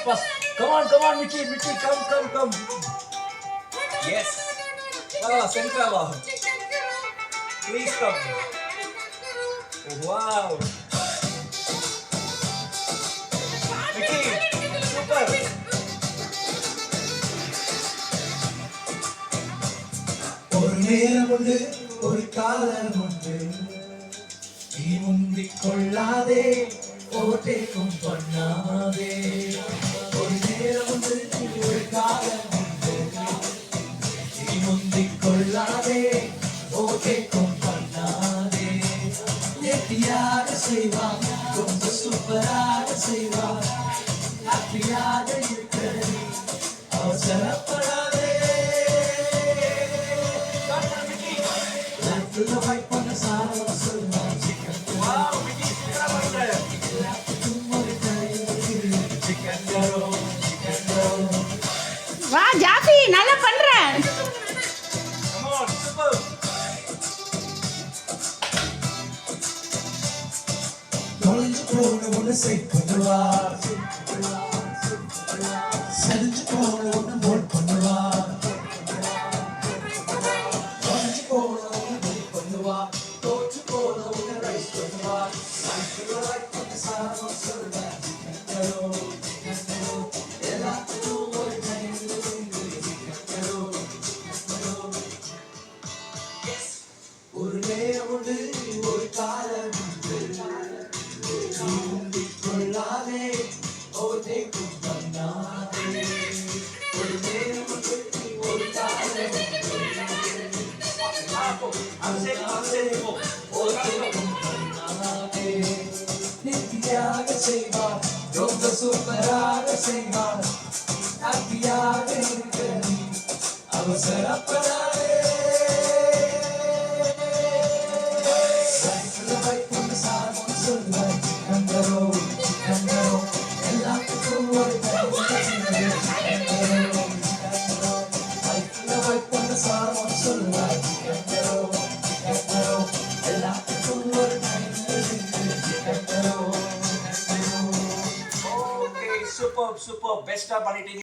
fast. Come on, Mickey, come. Yes. Centrava. Please come. Wow. Mickey, super. ஒரு நேரம் உண்டு ஒரு காலம் உண்டு நீ முந்திக் கொள்ளாதே ஓட்டேக்கும் பண்ணாதே ஒரு நேரம் உண்டு ஒரு காலம் உண்டு நீ முந்திக் கொள்ளாதே ஓட்டேக்கும் பண்ணாதே எட்டியாக செய்வான் கொஞ்சம் சூப்பராக செய்வான் ஹாப்பியாக இருக்கிறது அவசரப்படாதே fight பண்ண சாரம் சொல்லுவான் Wow, Mickey, super பண்ற. வா ஜாஃபி நல்லா பண்ற. Come on, super. தொலைஞ்சு போன ஒன்று செட் பண்ணுவா செஞ்சு போன ஒன்று மோட் பண்ணுவா தொலைஞ்சு போன ஒன்று மோட் பண்ணுவா தோற்று போன ஒன்று ரைஸ் பண்ணுவா சாரம் சொல்லுவேன் எல்லாத்துக்கும் ஒரு டைம் ஒரு நேரம் உண்டு ஒரு காலம் உண்டு கொள்ளாதே ஓட்டேக்கும் பண்ணாதே ஒரு நேரம் உண்டு ஒரு காலம் ஓட்டேக்கும் பண்ணாதே நித்தியாக செய்வார் ரொம்ப சூப்பராக செய்வார் ஹாப்பியாக இருக்க நீ அவசரப்படாதே Okay, super. Best பண்ணிட்டீங்க.